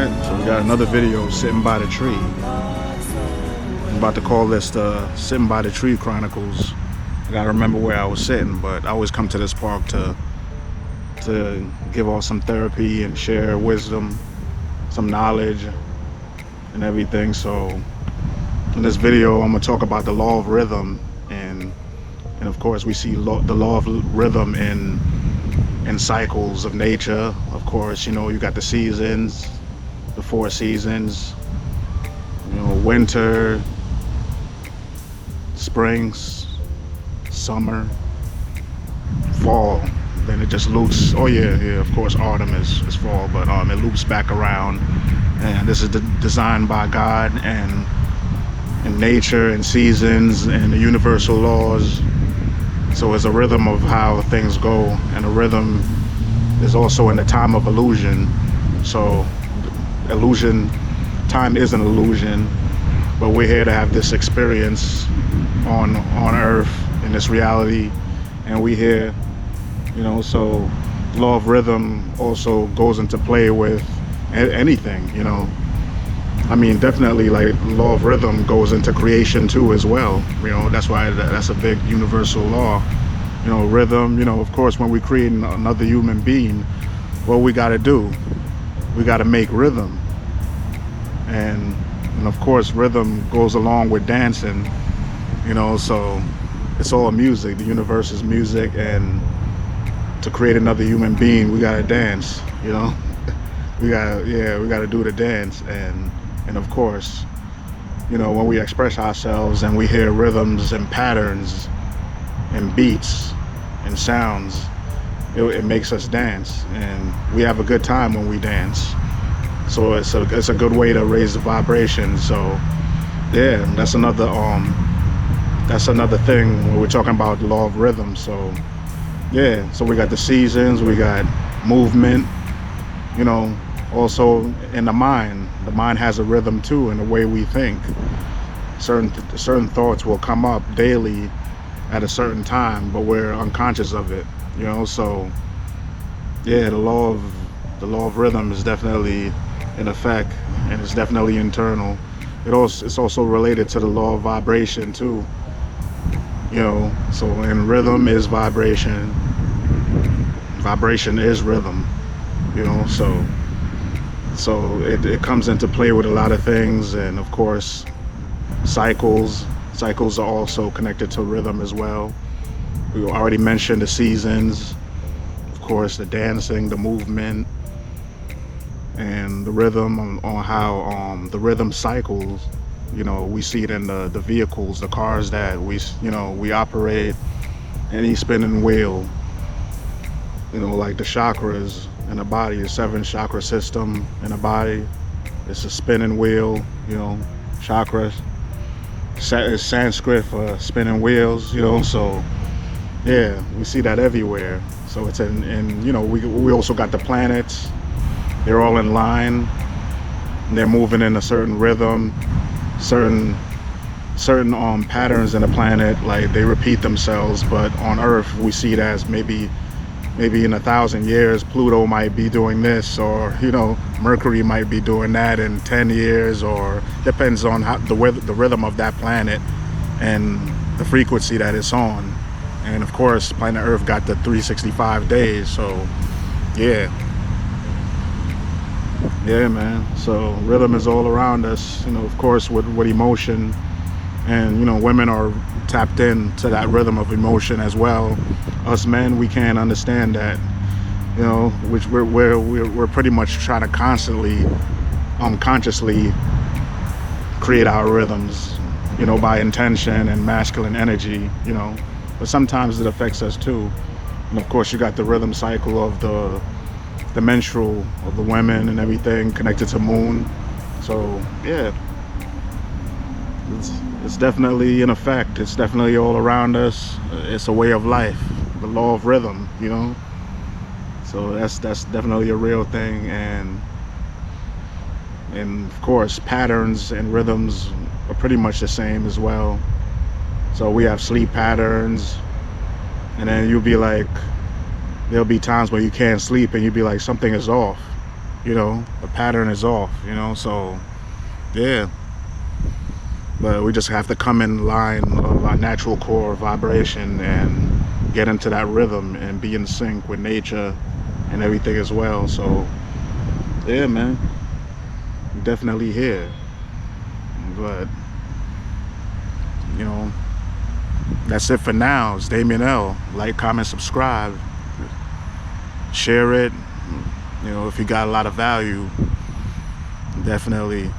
Alright, so we got another video, Sitting by the Tree. I'm about to call this the Sitting by the Tree Chronicles. I gotta remember where I was sitting, but I always come to this park to give off some therapy and share wisdom, some knowledge and everything. So in this video I'm gonna talk about the law of rhythm, and of course we see the law of rhythm in cycles of nature. Of course, you know, you got the seasons, the 4 seasons, you know, winter, spring, summer, fall. Then it just loops. Oh yeah, of course autumn is fall, but it loops back around. And this is designed by God and nature and seasons and the universal laws. So it's a rhythm of how things go, and a rhythm is also in the time of illusion. So illusion, time is an illusion, but we're here to have this experience on earth in this reality, and we here, you know. So law of rhythm also goes into play with anything, you know. I mean, definitely, like, law of rhythm goes into creation too as well, you know. That's why that's a big universal law, you know. Rhythm, you know, of course, when we create another human being, what we got to do, we got to make rhythm. And of course rhythm goes along with dancing, you know. So it's all music. The universe is music, and to create another human being, we got to dance, you know. we got to do the dance. And of course, you know, when we express ourselves and we hear rhythms and patterns and beats and sounds, it makes us dance, and we have a good time when we dance. So it's a good way to raise the vibration. So yeah, that's another thing when we're talking about the law of rhythm. So yeah, so we got the seasons, we got movement, you know. Also in the mind has a rhythm too, in the way we think. Certain thoughts will come up daily at a certain time, but we're unconscious of it, you know. So yeah, the law of rhythm is definitely in effect, and it's definitely internal. It's also related to the law of vibration too, you know. So in rhythm is vibration is rhythm, you know. So it comes into play with a lot of things. And of course cycles are also connected to rhythm as well. We already mentioned the seasons, of course, the dancing, the movement, and the rhythm on how the rhythm cycles. You know, we see it in the vehicles, the cars that we operate. Any spinning wheel, you know, like the chakras in the body, the 7 chakra system in the body. It's a spinning wheel, you know. Chakras, it's Sanskrit for spinning wheels, you know. So yeah, we see that everywhere. So it's in you know, we also got the planets. They're all in line, and they're moving in a certain rhythm, certain patterns in the planet, like they repeat themselves. But on Earth we see it as maybe in 1,000 years Pluto might be doing this, or, you know, Mercury might be doing that in 10 years, or depends on how the rhythm of that planet and the frequency that it's on. And of course planet Earth got the 365 days. So yeah, man. So rhythm is all around us, you know. Of course with emotion, and you know, women are tapped in to that rhythm of emotion as well. Us men, we can't understand that, you know, which we're pretty much trying to constantly unconsciously create our rhythms, you know, by intention and masculine energy, you know. But sometimes it affects us too. And of course you got the rhythm cycle of the menstrual of the women and everything connected to moon. So yeah, it's definitely in effect. It's definitely all around us. It's a way of life, the law of rhythm, you know. So that's definitely a real thing. And of course patterns and rhythms are pretty much the same as well. So we have sleep patterns, and then you'll be like, there'll be times where you can't sleep and you'll be like, something is off. you know, the pattern is off, you know. So yeah, but we just have to come in line of our natural core vibration and get into that rhythm and be in sync with nature and everything as well. So yeah, man, definitely here. But you know, that's it for now. It's Damien L. Like, comment, subscribe, share it. You know, if you got a lot of value, definitely